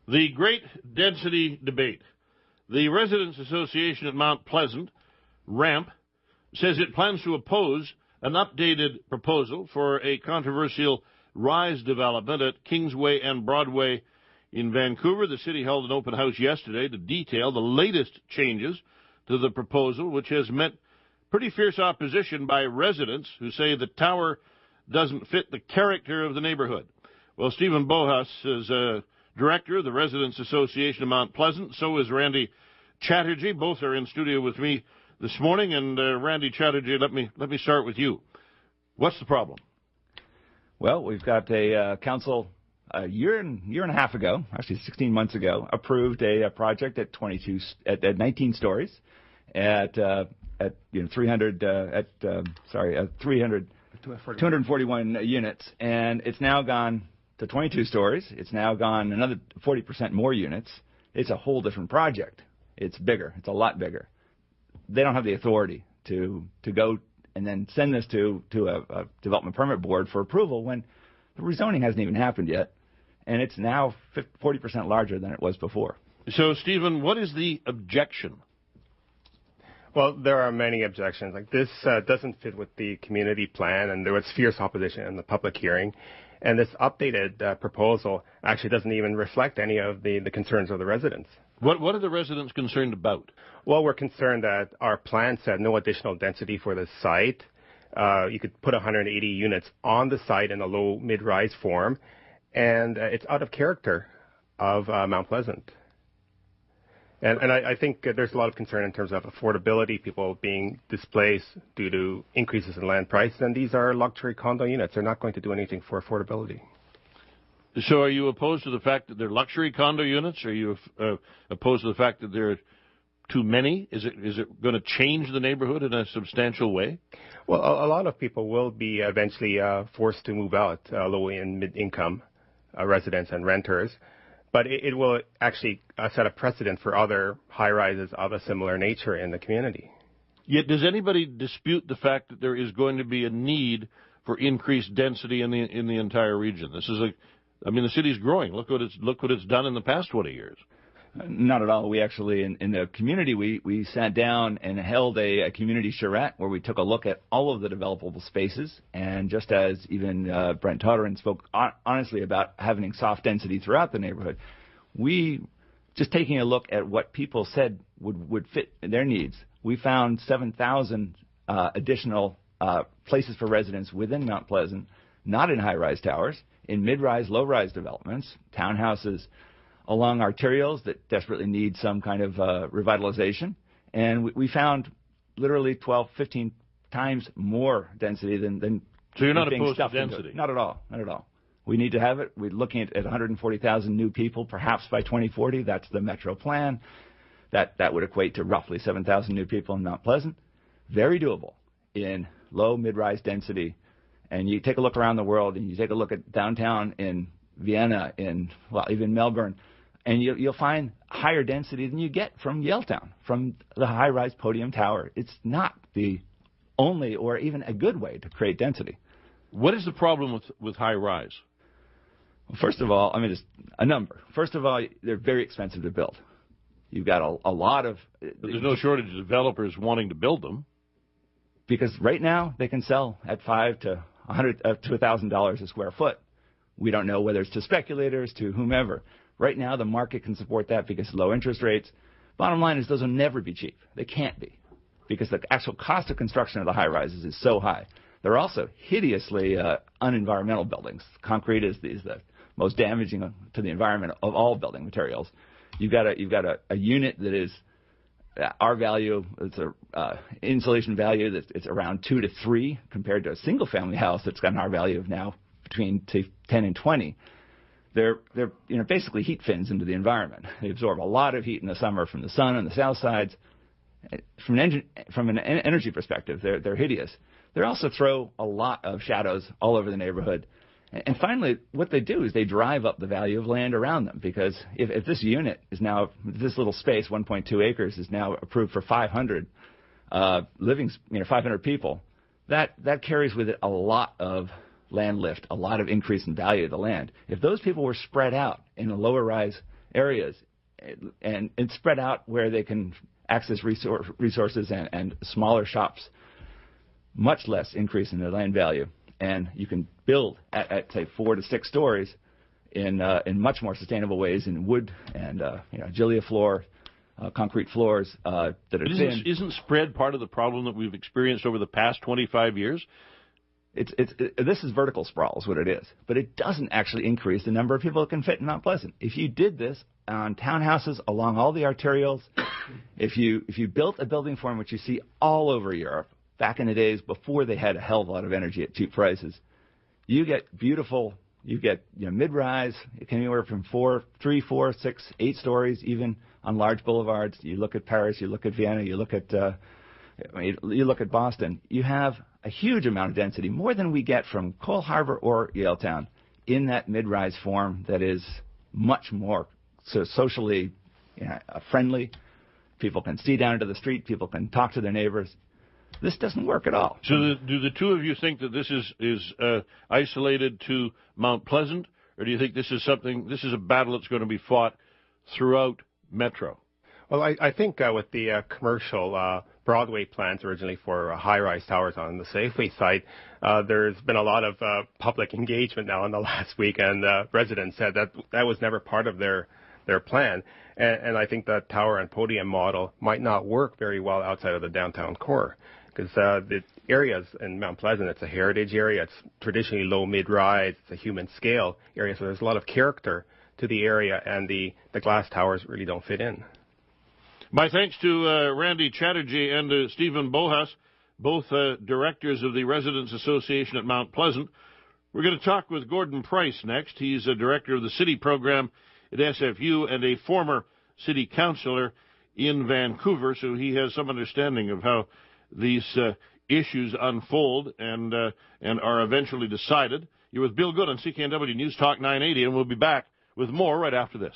The great density debate. The Residents Association at Mount Pleasant, RAMP, says it plans to oppose an updated proposal for a controversial rise development at Kingsway and Broadway in Vancouver. The city held an open house yesterday to detail the latest changes to the proposal, which has met pretty fierce opposition by residents who say the tower doesn't fit the character of the neighborhood. Well, Stephen Bohus is director of the Residents Association of Mount Pleasant. So is Randy Chatterjee. Both are in studio with me this morning. And Randy Chatterjee, let me start with you. What's the problem? Well, we've got a council a year and a half ago, actually 16 months ago, approved a project at 19 stories at 241 units, and it's now gone to 22 stories. It's now gone another 40% more units. It's a whole different project. It's bigger. It's a lot bigger. They don't have the authority to go and then send this to a development permit board for approval when the rezoning hasn't even happened yet, and it's now 40% larger than it was before. So, Stephen, what is the objection? Well, there are many objections. Like this doesn't fit with the community plan, and there was fierce opposition in the public hearing. And this updated proposal actually doesn't even reflect any of the concerns of the residents. What are the residents concerned about? Well, we're concerned that our plan said no additional density for the site. You could put 180 units on the site in a low mid-rise form, and it's out of character of Mount Pleasant. And I think there's a lot of concern in terms of affordability, people being displaced due to increases in land prices, and these are luxury condo units. They're not going to do anything for affordability. So are you opposed to the fact that they're luxury condo units? Are you opposed to the fact that there are too many? Is it going to change the neighborhood in a substantial way? Well, a lot of people will be eventually forced to move out, low and mid-income residents and renters. But it will actually set a precedent for other high-rises of a similar nature in the community. Yet, does anybody dispute the fact that there is going to be a need for increased density in the entire region? This is the city's growing. Look what it's done in the past 20 years. Not at all. We actually, in the community, we sat down and held a community charrette where we took a look at all of the developable spaces. And just as even Brent Todderan spoke honestly about having soft density throughout the neighborhood, we, just taking a look at what people said would fit their needs, we found 7,000 additional places for residents within Mount Pleasant, not in high-rise towers, in mid-rise, low-rise developments, townhouses, along arterials that desperately need some kind of revitalization. And we found literally 12, 15 times more density than So you're not opposed to density? Not at all. Not at all. We need to have it. We're looking at 140,000 new people, perhaps by 2040. That's the Metro plan. That would equate to roughly 7,000 new people in Mount Pleasant. Very doable in low, mid-rise density. And you take a look around the world, and you take a look at downtown in Vienna, even Melbourne, and you'll find higher density than you get from Yaletown, from the high-rise podium tower. It's not the only or even a good way to create density. What is the problem with high-rise? Well, first of all, just a number. First of all, they're very expensive to build. You've got a lot of... But there's no shortage of developers wanting to build them. Because right now, they can sell at $500 to $1,000 a square foot. We don't know whether it's to speculators, to whomever. Right now, the market can support that because of low interest rates. Bottom line is those will never be cheap. They can't be because the actual cost of construction of the high-rises is so high. They're also hideously unenvironmental buildings. Concrete is the most damaging to the environment of all building materials. You've got a unit that is our value. It's a insulation value that it's around 2 to 3 compared to a single-family house that's got an R value of now between 10 and 20. They're basically heat fins into the environment. They absorb a lot of heat in the summer from the sun on the south sides. From an energy perspective, they're hideous. They also throw a lot of shadows all over the neighborhood. And finally, what they do is they drive up the value of land around them, because if this unit is now, this little space, 1.2 acres, is now approved for 500 500 people, that carries with it a lot of land lift, a lot of increase in value of the land. If those people were spread out in a lower rise areas and spread out where they can access resources and smaller shops, much less increase in their land value. And you can build at say 4 to 6 stories in much more sustainable ways in wood and Gilia floor, concrete floors that are thin. Isn't spread part of the problem that we've experienced over the past 25 years? This is vertical sprawl is what it is, but it doesn't actually increase the number of people that can fit in Mount Pleasant. If you did this on townhouses along all the arterials, if you built a building form which you see all over Europe back in the days before they had a hell of a lot of energy at cheap prices, you get beautiful. You get mid-rise. It can be anywhere from 3, 4, 6, 8 stories, even on large boulevards. You look at Paris, you look at Vienna, you look at Boston. You have a huge amount of density, more than we get from Cole Harbor or Yaletown, in that mid-rise form that is much more socially friendly. People can see down into the street. People can talk to their neighbors. This doesn't work at all. So do the two of you think that this is isolated to Mount Pleasant, or do you think this is a battle that's going to be fought throughout Metro? Well, I think with the commercial Broadway plans originally for high-rise towers on the Safeway site, there's been a lot of public engagement now in the last week, and residents said that was never part of their plan. And I think that tower and podium model might not work very well outside of the downtown core, because the areas in Mount Pleasant, it's a heritage area. It's traditionally low mid-rise. It's a human scale area, so there's a lot of character to the area, and the glass towers really don't fit in. My thanks to Randy Chatterjee and to Stephen Bohus, both directors of the Residents Association at Mount Pleasant. We're going to talk with Gordon Price next. He's a director of the city program at SFU and a former city councillor in Vancouver, so he has some understanding of how these issues unfold and are eventually decided. You're with Bill Good on CKNW News Talk 980, and we'll be back with more right after this.